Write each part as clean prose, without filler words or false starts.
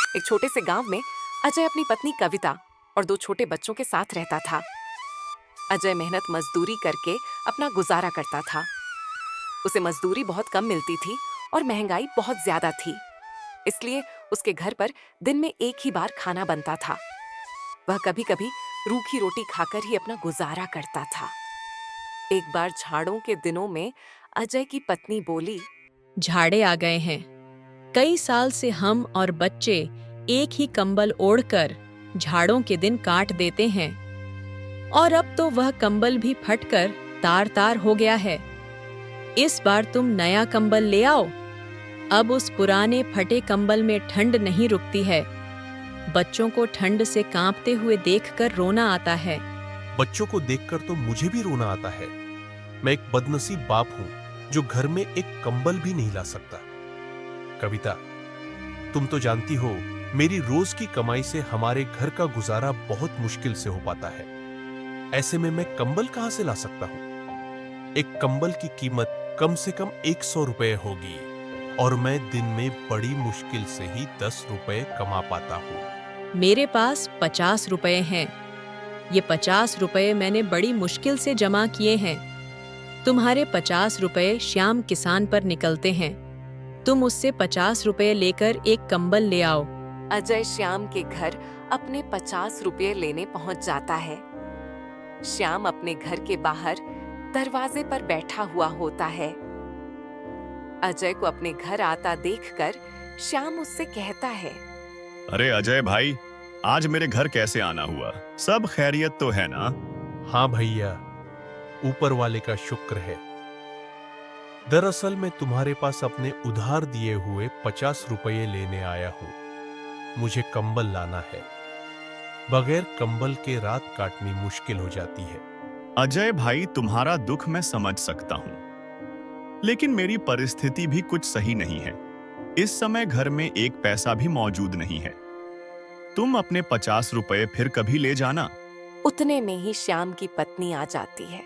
एक छोटे से गांव में अजय अपनी पत्नी कविता और 2 छोटे बच्चों के साथ रहता था। अजय मेहनत मजदूरी करके अपना गुजारा करता था। उसे मजदूरी बहुत कम मिलती थी और महंगाई बहुत ज्यादा थी, इसलिए उसके घर पर दिन में एक ही बार खाना बनता था। वह कभी कभी रूखी रोटी खाकर ही अपना गुजारा करता था। एक बार झाड़ों के दिनों में अजय की पत्नी बोली, झाड़े आ गए हैं। कई साल से हम और बच्चे एक ही कंबल ओढ़कर झाड़ों के दिन काट देते हैं और अब तो वह कंबल भी फटकर तार-तार हो गया है। इस बार तुम नया कंबल ले आओ। अब उस पुराने फटे कंबल में ठंड नहीं रुकती है। बच्चों को ठंड से कांपते हुए देखकर रोना आता है। बच्चों को देखकर तो मुझे भी रोना आता है। मैं एक बदनसीब बाप हूं जो घर में एक कंबल भी नहीं ला सकता। कविता, तुम तो जानती हो मेरी रोज की कमाई से हमारे घर का गुजारा बहुत मुश्किल से हो पाता है। ऐसे में मैं कंबल कहां से ला सकता हूं? एक कंबल की कीमत कम से कम 100 रुपए होगी और मैं दिन में बड़ी मुश्किल से ही 10 रुपए कमा पाता हूं। मेरे पास 50 रुपए हैं। ये 50 रुपए मैंने बड़ी मुश्किल से जमा किए हैं। तुम्हारे 50 रुपए श्याम किसान पर निकलते हैं। तुम उससे 50 रुपए लेकर एक कंबल ले आओ। अजय श्याम के घर अपने 50 रुपये लेने पहुंच जाता है। श्याम अपने घर के बाहर दरवाजे पर बैठा हुआ होता है। अजय को अपने घर आता देखकर श्याम उससे कहता है, अरे अजय भाई, आज मेरे घर कैसे आना हुआ? सब खैरियत तो है ना? हाँ भैया, ऊपर वाले का शुक्र है। दरअसल मैं तुम्हारे पास अपने उधार दिए हुए 50 रुपये लेने आया हूं। मुझे कंबल लाना है। बगैर कंबल के रात काटनी मुश्किल हो जाती है। अजय भाई, तुम्हारा दुख मैं समझ सकता हूँ, लेकिन मेरी परिस्थिति भी कुछ सही नहीं है। इस समय घर में एक पैसा भी मौजूद नहीं है। तुम अपने 50 रुपए फिर कभी ले जाना। उतने में ही श्याम की पत्नी आ जाती है।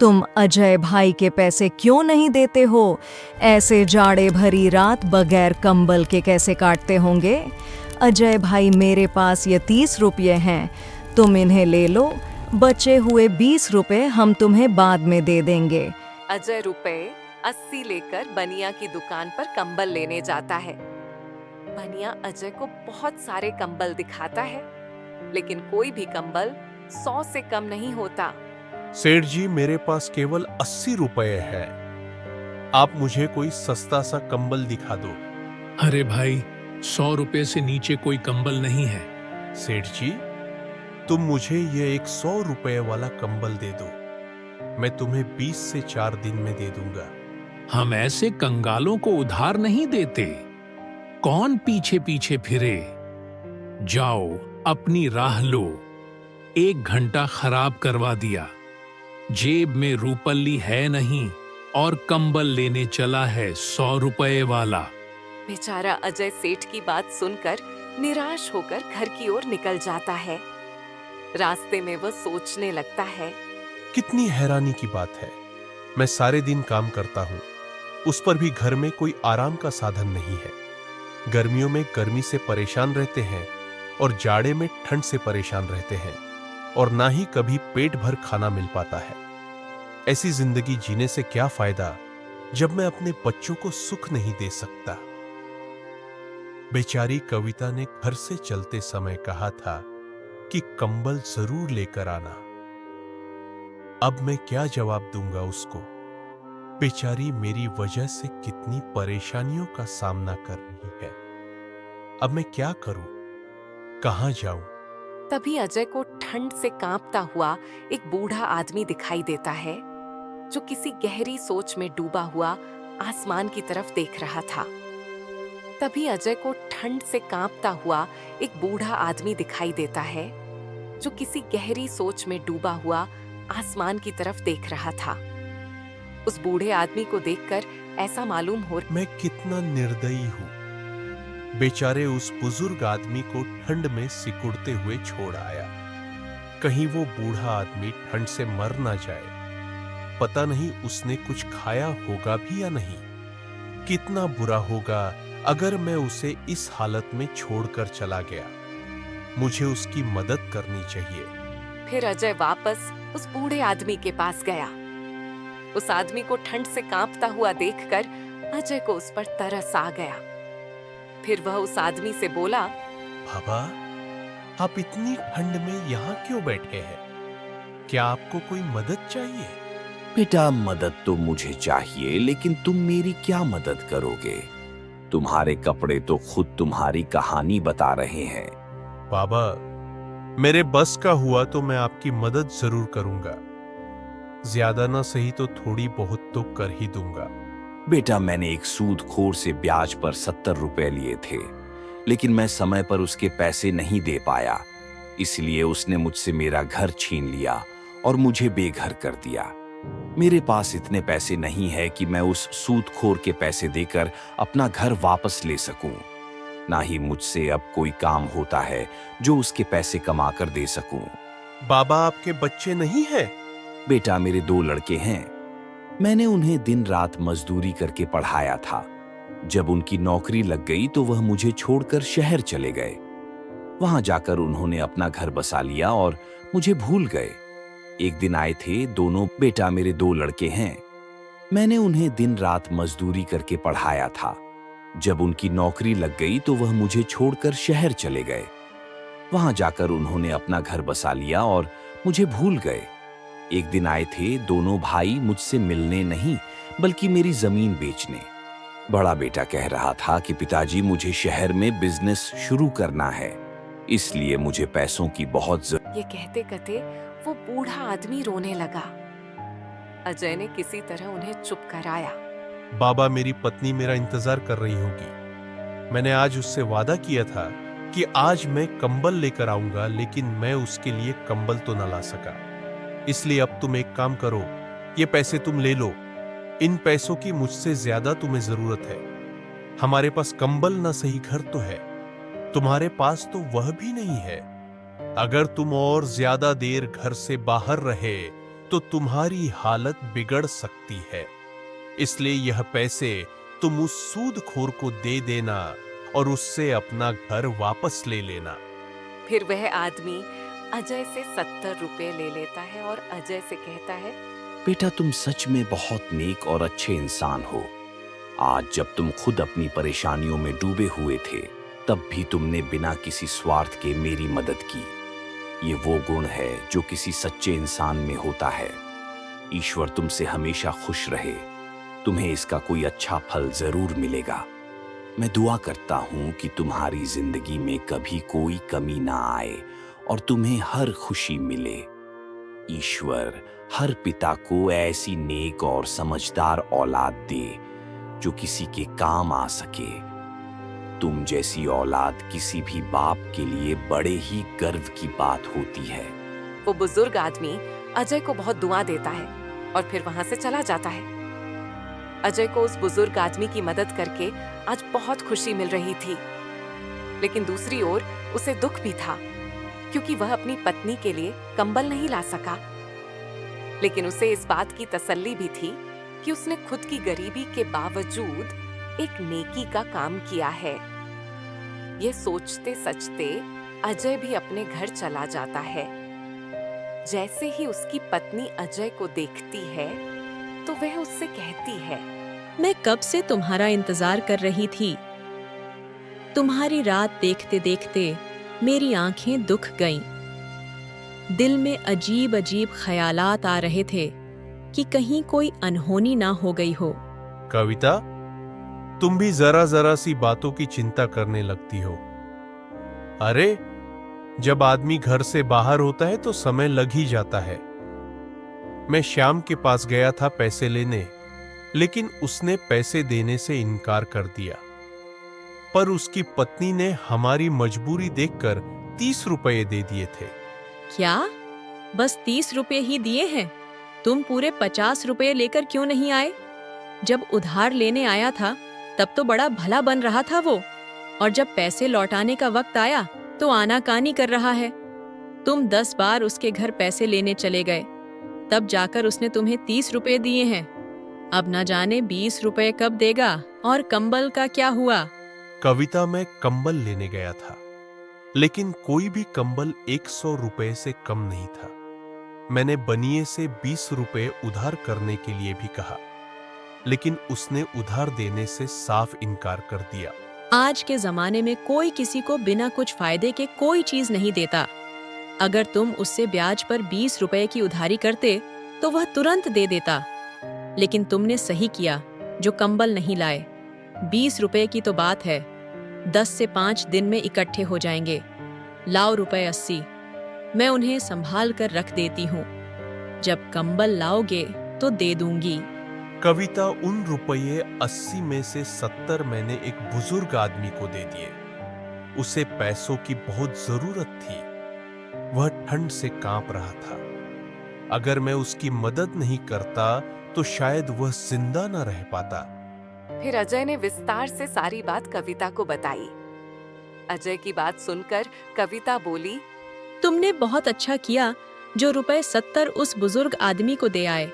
तुम अजय भाई के पैसे क्यों नहीं देते हो? ऐसे जाड़े भरी रात बगैर कंबल के कैसे काटते होंगे? अजय भाई, मेरे पास ये 30 रुपये हैं, तुम इन्हें ले लो। बचे हुए 20 रुपये हम तुम्हें बाद में दे देंगे। अजय रुपए 80 लेकर बनिया की दुकान पर कंबल लेने जाता है। बनिया अजय को बहुत सारे कंबल दिखाता है, लेकिन कोई भी कंबल 100 से कम नहीं होता। सेठ जी, मेरे पास केवल 80 रुपए है। आप मुझे कोई सस्ता सा कंबल दिखा दो। अरे भाई, 100 रुपए से नीचे कोई कंबल नहीं है। सेठ जी, तुम मुझे ये एक 100 रुपए वाला कंबल दे दो। मैं तुम्हें 20 से 4 दिन में दे दूंगा। हम ऐसे कंगालों को उधार नहीं देते। कौन पीछे पीछे फिरे? जाओ, अपनी राह लो। 1 घंटा खराब करवा दिया। जेब में रूपल्ली है नहीं और कंबल लेने चला है 100 रुपए वाला। बेचारा अजय सेठ की बात सुनकर निराश होकर घर की ओर निकल जाता है। रास्ते में वह सोचने लगता है, कितनी हैरानी की बात है। मैं सारे दिन काम करता हूं, उस पर भी घर में कोई आराम का साधन नहीं है। गर्मियों में गर्मी से परेशान रहते हैं और जाड़े में ठंड से परेशान रहते हैं, और ना ही कभी पेट भर खाना मिल पाता है। ऐसी जिंदगी जीने से क्या फायदा जब मैं अपने बच्चों को सुख नहीं दे सकता। बेचारी कविता ने घर से चलते समय कहा था कि कंबल जरूर लेकर आना। अब मैं क्या जवाब दूंगा उसको? बेचारी मेरी वजह से कितनी परेशानियों का सामना कर रही है। अब मैं क्या करूं? कहां जाऊं? तभी अजय को ठंड से कांपता हुआ एक बूढ़ा आदमी दिखाई देता है, जो किसी गहरी सोच में डूबा हुआ आसमान की तरफ देख रहा था। तभी अजय को ठंड से कांपता हुआ एक बूढ़ा आदमी दिखाई देता है, जो किसी गहरी सोच में डूबा हुआ आसमान की तरफ देख रहा था। उस बूढ़े आदमी को देखकर ऐसा मालूम हो, मैं कितना निर्दयी हूं। बेचारे उस बुजुर्ग आदमी को ठंड में सिकुड़ते हुए छोड़ आया। कहीं वो बूढ़ा आदमी ठंड से मर ना जाए। पता नहीं उसने कुछ खाया होगा भी या नहीं। कितना बुरा होगा अगर मैं उसे इस हालत में छोड़कर चला गया। मुझे उसकी मदद करनी चाहिए। फिर अजय वापस उस बूढ़े आदमी के पास गया। उस आदमी को ठंड से कांपता हुआ देखकर अजय को उस पर तरस आ गया। फिर वह उस आदमी से बोला, बाबा, आप इतनी ठंड में यहाँ क्यों बैठे हैं? क्या आपको कोई मदद चाहिए? बेटा, मदद तो मुझे चाहिए, लेकिन तुम मेरी क्या मदद करोगे? तुम्हारे कपड़े तो खुद तुम्हारी कहानी बता रहे हैं। बाबा, मेरे बस का हुआ तो मैं आपकी मदद जरूर करूंगा। ज्यादा ना सही तो थोड़ी बहुत तो कर ही दूंगा। बेटा, मैंने एक सूदखोर से ब्याज पर 70 रुपए लिए थे, लेकिन मैं समय पर उसके पैसे नहीं दे पाया। इसलिए उसने मुझसे मेरा घर छीन लिया और मुझे बेघर कर दिया। मेरे पास इतने पैसे नहीं है कि मैं उस सूदखोर के पैसे देकर अपना घर वापस ले सकूं। ना ही मुझसे अब कोई काम होता है जो उसके पैसे कमा कर दे सकूं। बाबा, आपके बच्चे नहीं हैं? बेटा, मेरे 2 लड़के हैं। मैंने उन्हें दिन रात मजदूरी करके पढ़ाया था। जब उनकी नौकरी लग गई तो वह मुझे छोड़कर शहर चले गए। वहां जाकर उन्होंने अपना घर बसा लिया और मुझे भूल गए। एक दिन आए थे दोनों। बेटा, मेरे 2 लड़के हैं। मैंने उन्हें दिन रात मजदूरी करके पढ़ाया था। जब उनकी नौकरी लग गई तो वह मुझे छोड़कर शहर चले गए। वहां जाकर उन्होंने अपना घर बसा लिया और मुझे भूल गए। एक दिन आए थे दोनों भाई मुझसे मिलने नहीं, बल्कि मेरी जमीन बेचने। बड़ा बेटा कह रहा था कि पिताजी, मुझे शहर में बिजनेस शुरू करना है, इसलिए मुझे पैसों की बहुत ये कहते कहते वो बूढ़ा आदमी रोने लगा। अजय ने किसी तरह उन्हें चुप कराया। बाबा, मेरी पत्नी मेरा इंतजार कर रही होगी। मैंने आज उससे वादा किया था कि आज मैं कंबल लेकर आऊंगा, लेकिन मैं उसके लिए कंबल तो न ला सका। इसलिए अब तुम एक काम करो, ये पैसे तुम ले लो। इन पैसों की मुझसे ज्यादा तुम्हें जरूरत है। हमारे पास कंबल ना सही घर तो है, तुम्हारे पास तो वह भी नहीं है। अगर तुम और ज्यादा देर घर से बाहर रहे तो तुम्हारी हालत बिगड़ सकती है। इसलिए यह पैसे तुम उस सूदखोर को दे देना और उससे अपना घर वापस ले लेना। फिर वह आदमी अजय से 70 रुपए ले लेता है और अजय से कहता है, बेटा, तुम सच में बहुत नेक और अच्छे इंसान हो। आज जब तुम खुद अपनी परेशानियों में डूबे हुए थे, तब भी तुमने बिना किसी स्वार्थ के मेरी मदद की। ये वो गुण है जो किसी सच्चे इंसान में होता है। ईश्वर तुमसे हमेशा खुश रहे। तुम्हें इसका कोई अच्छा फल जरूर मिलेगा। मैं दुआ करता हूं कि तुम्हारी जिंदगी में कभी कोई कमी ना आए और तुम्हें हर खुशी मिले। ईश्वर हर पिता को ऐसी नेक और समझदार औलाद दे जो किसी के काम आ सके। तुम जैसी औलाद किसी भी बाप के लिए बड़े ही गर्व की बात होती है। वो बुजुर्ग आदमी अजय को बहुत दुआ देता है और फिर वहां से चला जाता है। अजय को उस बुजुर्ग आदमी की मदद करके आज बहुत खुशी मिल रही थी, लेकिन दूसरी ओर उसे दुख भी था, क्योंकि वह अपनी पत्नी के लिए कंबल नहीं ला सका। लेकिन उसे इस बात की तसल्ली भी थी कि उसने खुद की गरीबी के बावजूद एक नेकी का काम किया है। यह सोचते सचते अजय भी अपने घर चला जाता है। जैसे ही उसकी पत्नी अजय को देखती है तो वह उससे कहती है, मैं कब से तुम्हारा इंतजार कर रही थी। तुम्हारी रात देखते देखते मेरी आंखें दुख गईं। दिल में अजीब अजीब ख्यालात आ रहे थे कि कहीं कोई अनहोनी ना हो गई हो। कविता, तुम भी जरा जरा सी बातों की चिंता करने लगती हो। अरे, जब आदमी घर से बाहर होता है तो समय लग ही जाता है। मैं श्याम के पास गया था पैसे लेने, लेकिन उसने पैसे देने से इनकार कर दिया। पर उसकी पत्नी ने हमारी मजबूरी देखकर 30 रुपए दे दिए थे। क्या? बस 30 रुपए ही दिए हैं? तुम पूरे 50 रुपए लेकर क्यों नहीं आए? जब उधार लेने आया था तब तो बड़ा भला बन रहा था वो, और जब पैसे लौटाने का वक्त आया तो आनाकानी कर रहा है। तुम 10 बार उसके घर पैसे लेने चले गए, तब जाकर उसने तुम्हें 30 रुपए दिए हैं। अब न जाने 20 रुपए कब देगा। और कंबल का क्या हुआ? कविता मैं कंबल लेने गया था, लेकिन कोई भी कंबल 100 रुपए से कम नहीं था। मैंने बनिए से 20 रुपए उधार करने के लिए भी कहा, लेकिन उसने उधार देने से साफ इनकार कर दिया। आज के जमाने में कोई किसी को बिना कुछ फायदे के कोई चीज नहीं देता। अगर तुम उससे ब्याज पर 20 रुपए की उधारी करते तो वह तुरंत दे देता। लेकिन तुमने सही किया जो कंबल नहीं लाए। 20 रुपए की तो बात है, 10 से 5 दिन में इकट्ठे हो जाएंगे। लाओ रुपए 80, मैं उन्हें संभाल कर रख देती हूँ। जब कंबल लाओगे तो दे दूंगी। कविता उन रुपये 80 में से 70 मैंने एक बुजुर्ग आदमी को दे दिए। उसे पैसों की बहुत जरूरत थी। वह ठंड से कांप रहा था। अगर मैं उसकी मदद नहीं करता तो शायद वह जिंदा न रह पाता। फिर अजय ने विस्तार से सारी बात कविता को बताई। अजय की बात सुनकर कविता बोली, तुमने बहुत अच्छा किया जो रुपए 70 उस बुजुर्ग आदमी को दे आए।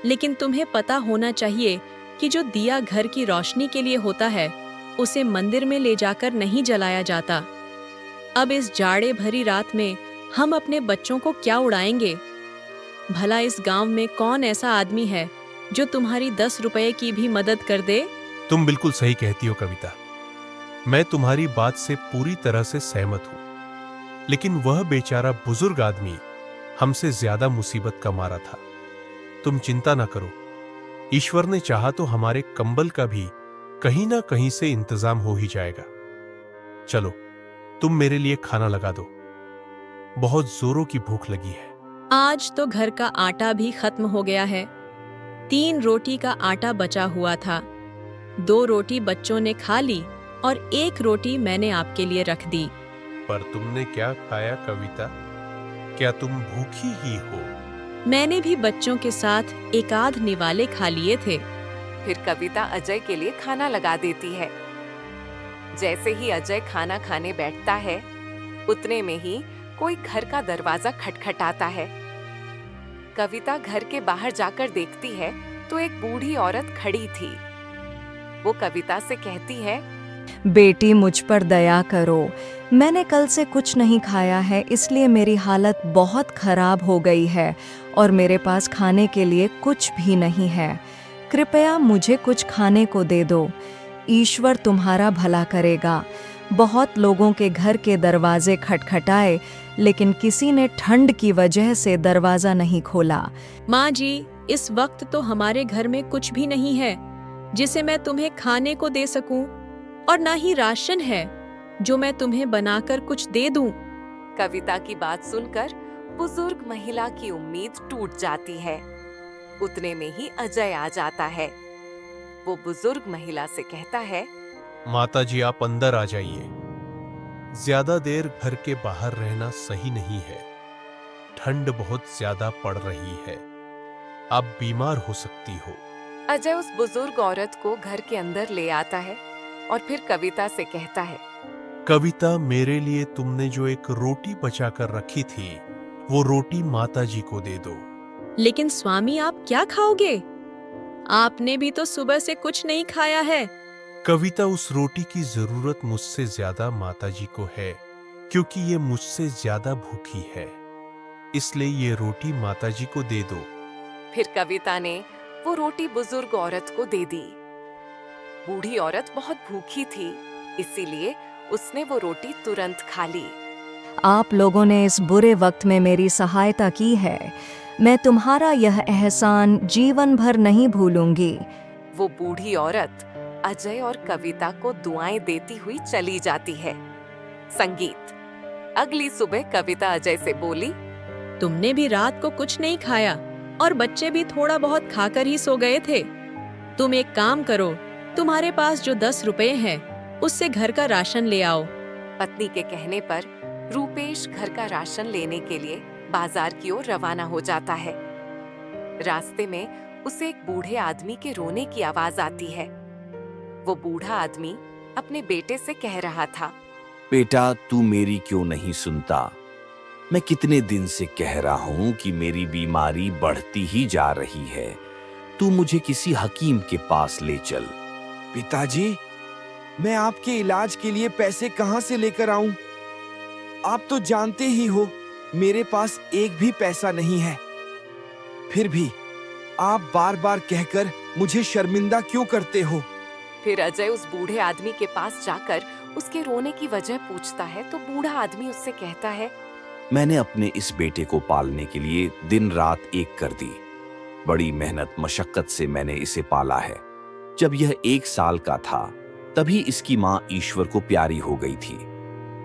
लेकिन तुम्हें पता होना चाहिए कि जो दिया घर की रोशनी के लिए होता है, उसे मंदिर में ले जाकर नहीं जलाया जाता। अब इस जाड़े भरी रात में हम अपने बच्चों को क्या उड़ाएंगे? भला इस गांव में कौन ऐसा आदमी है जो तुम्हारी 10 रुपए की भी मदद कर दे? तुम बिल्कुल सही कहती हो कविता। मैं तुम्हारी बात से पूरी तरह से सहमत हूं। लेकिन वह बेचारा बुजुर्ग आदमी हमसे ज्यादा मुसीबत का मारा था। तुम चिंता ना करो, ईश्वर ने चाहा तो हमारे कंबल का भी कहीं ना कहीं से इंतजाम हो ही जाएगा। चलो, तुम मेरे लिए खाना लगा दो, बहुत जोरों की भूख लगी है। आज तो घर का आटा भी खत्म हो गया है। 3 रोटी का आटा बचा हुआ था। 2 रोटी बच्चों ने खा ली और 1 रोटी मैंने आपके लिए रख दी। पर तुमने क्या खाया कविता? क्या तुम भूखी ही हो? मैंने भी बच्चों के साथ 1 आध निवाले खा लिए थे। फिर कविता अजय के लिए खाना लगा देती है। जैसे ही अजय खाना खाने बैठता है, उतने में ही कोई घर का दरवाजा खटखटाता है। कविता घर के बाहर जाकर देखती है तो एक बूढ़ी औरत खड़ी थी। वो कविता से कहती है, बेटी मुझ पर दया करो, मैंने कल से कुछ नहीं खाया है, इसलिए मेरी हालत बहुत खराब हो गई है और मेरे पास खाने के लिए कुछ भी नहीं है। कृपया मुझे कुछ खाने को दे दो। ईश्वर तुम्हारा भला करेगा। बहुत लोगों के घर के दरवाजे खटखटाए, लेकिन किसी ने ठंड की वजह से दरवाजा नहीं खोला। माँ जी, इस वक्त तो हमारे घर में कुछ भी नहीं है जिसे मैं तुम्हें खाने को दे सकूं, और ना ही राशन है जो मैं तुम्हें बनाकर कुछ दे दूं। कविता की बात सुनकर बुजुर्ग महिला की उम्मीद टूट जाती है। उतने में ही अजय आ जाता है। वो बुजुर्ग महिला से कहता है, माता जी आप अंदर आ जाइए। ज्यादा देर घर के बाहर रहना सही नहीं है। ठंड बहुत ज्यादा पड़ रही है, आप बीमार हो सकती हो। अजय उस बुजुर्ग औरत को घर के अंदर ले आता है और फिर कविता से कहता है, कविता मेरे लिए तुमने जो एक रोटी बचाकर रखी थी, वो रोटी माता जी को दे दो। लेकिन स्वामी आप क्या खाओगे? आपने भी तो सुबह से कुछ नहीं खाया है। कविता उस रोटी की जरूरत मुझसे ज्यादा माता जी को है, क्योंकि ये मुझसे ज्यादा भूखी है। इसलिए ये रोटी माता जी को दे दो। फिर कविता ने वो रोटी बुजुर्ग औरत को दे दी। बूढ़ी औरत बहुत भूखी थी, इसीलिए उसने वो रोटी तुरंत खा ली। आप लोगों ने इस बुरे वक्त में मेरी सहायता की है। मैं तुम्हारा यह एहसान जीवन भर नहीं भूलूंगी। वो बूढ़ी औरत अजय और कविता को दुआएं देती हुई चली जाती है। संगीत। अगली सुबह कविता अजय से बोली, तुमने भी रात को कुछ नहीं खाया और बच्चे भी थोड़ा बहुत खाकर ही सो गए थे। तुम एक काम करो, तुम्हारे पास जो 10 रुपए हैं, उससे घर का राशन ले आओ। पत्नी के कहने पर रूपेश घर का राशन लेने के लिए बाजार की ओर रवाना हो जाता है। रास्ते में उसे एक बूढ़े आदमी के रोने की आवाज आती है। वो बूढ़ा आदमी अपने बेटे से कह रहा था, बेटा तू मेरी क्यों नहीं सुनता? मैं कितने दिन से कह रहा हूं कि मेरी बीमारी बढ़ती ही जा रही है। तू मुझे किसी हकीम के पास ले चल। पिताजी, मैं आपके इलाज के लिए पैसे कहां से लेकर आऊं? आप तो जानते ही हो मेरे पास एक भी पैसा नहीं है। फिर भी आप बार बार कहकर मुझे शर्मिंदा क्यों करते हो? फिर अजय उस बूढ़े आदमी के पास जाकर उसके रोने की वजह पूछता है तो बूढ़ा आदमी उससे कहता है, मैंने अपने इस बेटे को पालने के लिए दिन रात एक कर दी। बड़ी मेहनत मशक्कत से मैंने इसे पाला है। जब यह 1 साल का था तभी इसकी माँ ईश्वर को प्यारी हो गई थी।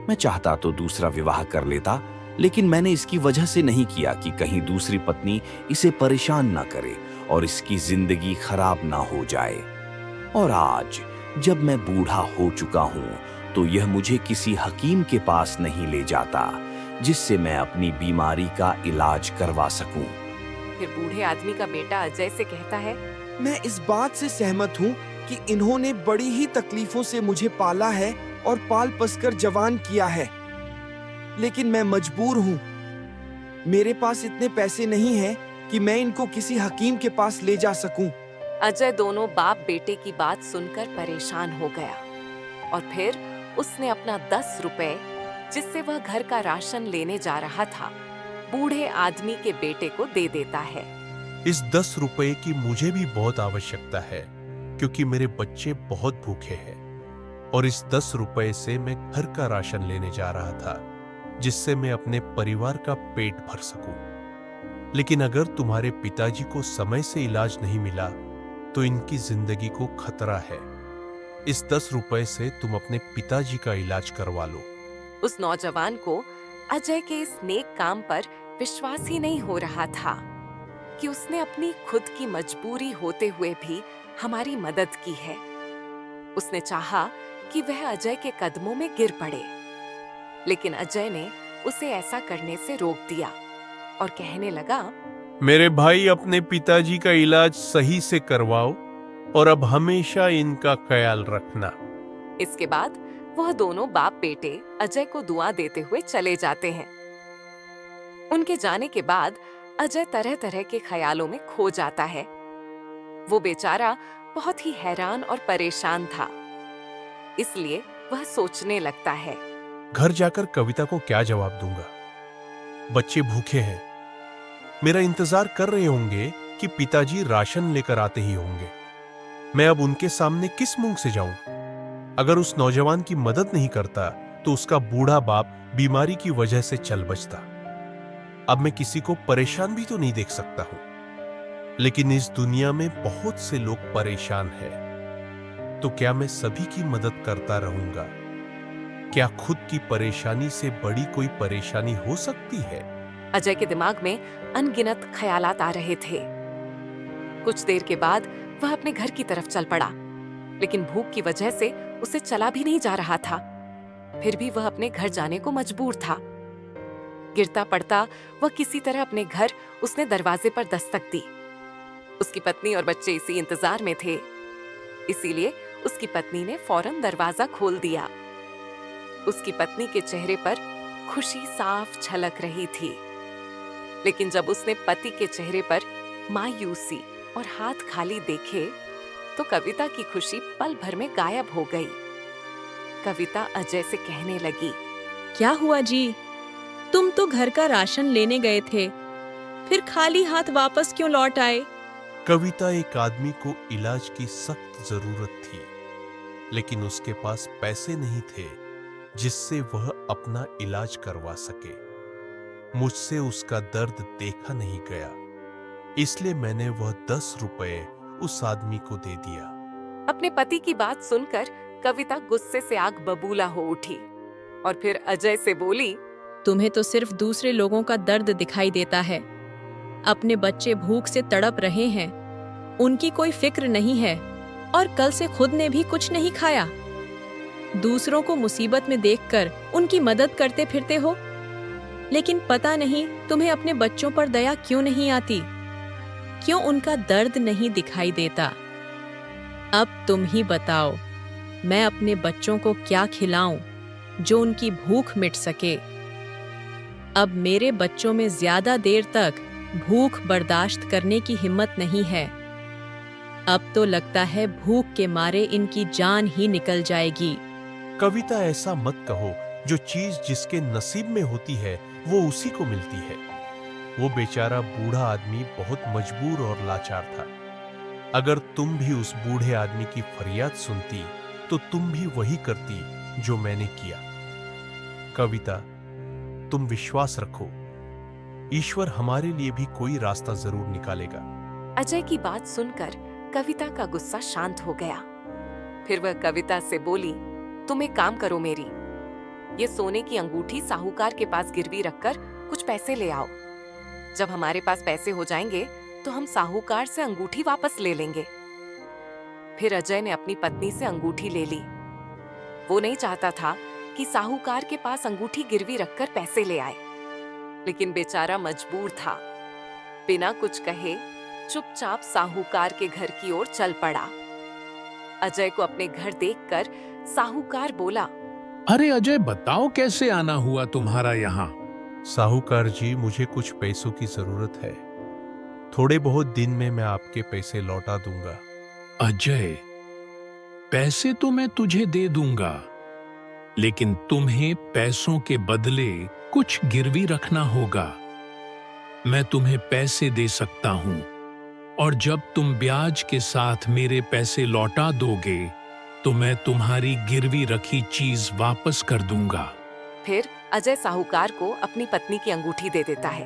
मैं चाहता तो दूसरा विवाह कर लेता, लेकिन मैंने इसकी वजह से नहीं किया कि कहीं दूसरी पत्नी इसे परेशान ना करे और इसकी जिंदगी खराब ना हो जाए। और आज जब मैं बूढ़ा हो चुका हूं तो यह मुझे किसी हकीम के पास नहीं ले जाता जिससे मैं अपनी बीमारी का इलाज करवा सकूं। फिर बूढ़े आदमी का बेटा अजय से कहता है, मैं इस बात से सहमत हूँ कि इन्होंने बड़ी ही तकलीफों से मुझे पाला है और पाल पसकर जवान किया है, लेकिन मैं मजबूर हूँ। मेरे पास इतने पैसे नहीं हैं कि मैं इनको किसी हकीम के पास ले जा सकूं। अजय दोनों बाप बेटे की बात सुनकर परेशान हो गया और फिर उसने अपना 10 रुपए जिससे वह घर का राशन लेने जा रहा था बूढ़े आदमी के बेटे को दे देता है। इस 10 रुपए की मुझे भी बहुत आवश्यकता है क्योंकि मेरे बच्चे बहुत भूखे हैं और इस 10 रुपए से मैं घर का राशन लेने जा रहा था जिससे मैं अपने परिवार का पेट भर सकूं। लेकिन अगर तुम्हारे पिताजी को समय से इलाज नहीं मिला तो इनकी जिंदगी को खतरा है। इस 10 रुपए से तुम अपने पिताजी का इलाज करवा लो। उस नौजवान को अजय के इस नेक काम पर विश्वास ही नहीं हो रहा था कि उसने अपनी खुद की मजबूरी होते हुए भी हमारी मदद की है। उसने चाहा कि वह अजय के कदमों में गिर पड़े, लेकिन अजय ने उसे ऐसा करने से रोक दिया और कहने लगा, मेरे भाई अपने पिताजी का इलाज सही से करवाओ और अब हमेशा इनका ख्याल रखना। इसके बाद वह दोनों बाप बेटे अजय को दुआ देते हुए चले जाते हैं। उनके जाने के बाद अजय तरह तरह के ख्यालों में खो जाता है। वो बेचारा बहुत ही हैरान और परेशान था, इसलिए वह सोचने लगता है, घर जाकर कविता को क्या जवाब दूंगा? बच्चे भूखे हैं, मेरा इंतजार कर रहे होंगे कि पिताजी राशन लेकर आते ही होंगे। मैं अब उनके सामने किस मुंह से जाऊं? अगर उस नौजवान की मदद नहीं करता तो उसका बूढ़ा बाप बीमारी की वजह से चल बचता। अब मैं किसी को परेशान भी तो नहीं देख सकता हूं। लेकिन इस दुनिया में बहुत से लोग परेशान हैं, तो क्या मैं सभी की मदद करता रहूंगा? क्या खुद की परेशानी से बड़ी कोई परेशानी हो सकती है? अजय के दिमाग में अनगिनत ख्यालात आ रहे थे। कुछ देर के बाद वह अपने घर की तरफ चल पड़ा, लेकिन भूख की वजह से उसे चला भी नहीं जा रहा था। फिर भी वह अपने घर जाने को मजबूर था। गिरता पड़ता वह किसी तरह अपने घर उसने दरवाजे पर दस्तक दी। उसकी पत्नी और बच्चे इसी इंतजार में थे, इसीलिए उसकी पत्नी ने फौरन दरवाजा खोल दिया। उसकी पत्नी के चेहरे पर खुशी साफ झलक रही थी, लेकिन जब उसने पति के चेहरे पर मायूसी और हाथ खाली देखे तो कविता की खुशी पल भर में गायब हो गई। कविता अजय से कहने लगी, क्या हुआ जी? तुम तो घर का राशन लेने गए थे, फिर खाली हाथ वापस क्यों लौट आए? कविता एक आदमी को इलाज की सख्त जरूरत थी, लेकिन उसके पास पैसे नहीं थे जिससे वह अपना इलाज करवा सके। मुझसे उसका दर्द देखा नहीं गया, इसलिए मैंने वह 10 रुपए उस आदमी को दे दिया। अपने पति की बात सुनकर कविता गुस्से से आग बबूला हो उठी और फिर अजय से बोली, तुम्हें तो सिर्फ दूसरे लोगों का दर्द दिखाई देता है। अपने बच्चे भूख से तड़प रहे हैं, उनकी कोई फिक्र नहीं है और कल से खुद ने भी कुछ नहीं खाया। दूसरों को मुसीबत में देखकर उनकी मदद करते फिरते हो, लेकिन पता नहीं तुम्हें अपने बच्चों पर दया क्यों नहीं आती, क्यों उनका दर्द नहीं दिखाई देता। अब तुम ही बताओ, मैं अपने बच्चों को क्या खिलाऊं जो उनकी भूख मिट सके। अब मेरे बच्चों में ज्यादा देर तक भूख बर्दाश्त करने की हिम्मत नहीं है। अब तो लगता है भूख के मारे इनकी जान ही निकल जाएगी। कविता, ऐसा मत कहो। जो चीज जिसके नसीब में होती है वो उसी को मिलती है। वो बेचारा बूढ़ा आदमी बहुत मजबूर और लाचार था। अगर तुम भी उस बूढ़े आदमी की फरियाद सुनती तो तुम भी वही करती जो मैंने किया। कविता, तुम विश्वास रखो, ईश्वर हमारे लिए भी कोई रास्ता जरूर निकालेगा। अजय की बात सुनकर कविता का गुस्सा शांत हो गया। फिर वह कविता से बोली, तुम एक काम करो मेरी, ये सोने की अंगूठी साहूकार के पास गिरवी रखकर कुछ पैसे ले आओ। जब हमारे पास पैसे हो जाएंगे तो हम साहूकार से अंगूठी वापस ले लेंगे। फिर अजय ने अपनी पत्नी से अंगूठी ले ली। वो नहीं चाहता था कि साहूकार के पास अंगूठी गिरवी रखकर पैसे ले आए, लेकिन बेचारा मजबूर था। बिना कुछ कहे चुपचाप साहूकार के घर की ओर चल पड़ा। अजय को अपने घर देखकर साहूकार बोला, अरे अजय, बताओ कैसे आना हुआ तुम्हारा यहाँ? साहूकार जी, मुझे कुछ पैसों की जरूरत है। थोड़े बहुत दिन में मैं आपके पैसे लौटा दूंगा। अजय, पैसे तो मैं तुझे दे दूंगा, लेकिन तुम्हें पैसों के बदले कुछ गिरवी रखना होगा। मैं तुम्हें पैसे दे सकता हूं, और जब तुम ब्याज के साथ मेरे पैसे लौटा दोगे तो मैं तुम्हारी गिरवी रखी चीज वापस कर दूंगा। फिर अजय साहूकार को अपनी पत्नी की अंगूठी दे देता है।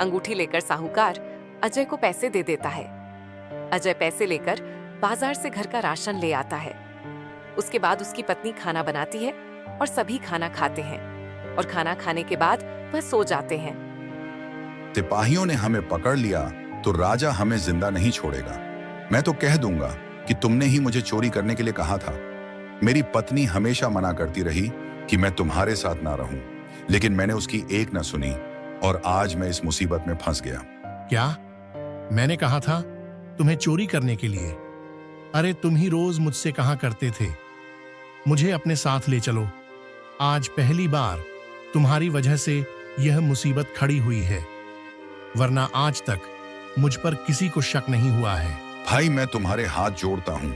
अंगूठी लेकर साहूकार अजय को पैसे दे देता है। अजय पैसे लेकर बाजार से घर का राशन ले आता है। उसके बाद उसकी पत्नी खाना बनाती है और सभी खाना खाते हैं, और खाना खाने के बाद वह सो जाते हैं। सिपाहियों ने हमें पकड़ लिया तो राजा हमें जिंदा नहीं छोड़ेगा। मैं तो कह दूंगा कि तुमने ही मुझे चोरी करने के लिए कहा था। मेरी पत्नी हमेशा मना करती रही कि मैं तुम्हारे साथ ना रहूं, लेकिन मैंने उसकी एक ना सुनी और आज मैं इस मुसीबत में फंस गया। क्या मैंने कहा था तुम्हें चोरी करने के लिए? अरे तुम ही रोज मुझसे कहा करते थे मुझे अपने साथ ले चलो। आज पहली बार तुम्हारी वजह से यह मुसीबत खड़ी हुई है, वरना आज तक मुझ पर किसी को शक नहीं हुआ है। भाई, मैं तुम्हारे हाथ जोड़ता हूं,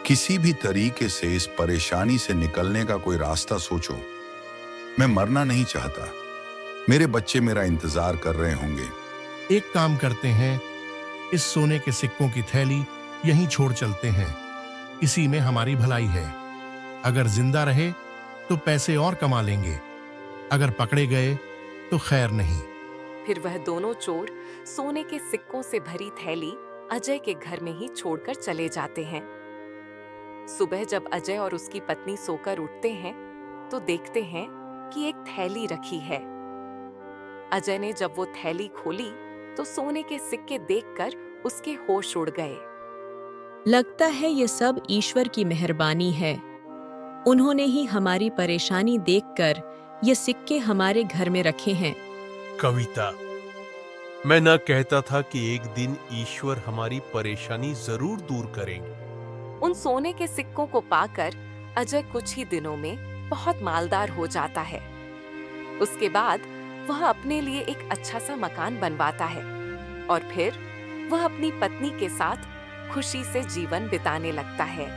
किसी भी तरीके से इस परेशानी से निकलने का कोई रास्ता सोचो। मैं मरना नहीं चाहता। मेरे बच्चे मेरा इंतजार कर रहे होंगे। एक काम करते हैं, इस सोने के सिक्कों की थैली यहीं छोड़ चलते हैं। इसी में हमारी भलाई है। अगर जिंदा रहे तो पैसे और कमा लेंगे, अगर पकड़े गए तो खैर नहीं। फिर वह दोनों चोर सोने के सिक्कों से भरी थैली अजय के घर में ही छोड़कर चले जाते हैं। सुबह जब अजय और उसकी पत्नी सोकर उठते हैं तो देखते हैं कि एक थैली रखी है। अजय ने जब वो थैली खोली तो सोने के सिक्के देखकर उसके होश उड़ गए। लगता है ये सब ईश्वर की मेहरबानी है। उन्होंने ही हमारी परेशानी देखकर ये सिक्के हमारे घर में रखे हैं। कविता, मैं न कहता था कि एक दिन ईश्वर हमारी परेशानी जरूर दूर करेंगे। उन सोने के सिक्कों को पाकर अजय कुछ ही दिनों में बहुत मालदार हो जाता है। उसके बाद वह अपने लिए एक अच्छा सा मकान बनवाता है और फिर वह अपनी पत्नी के साथ खुशी से जीवन बिताने लगता है।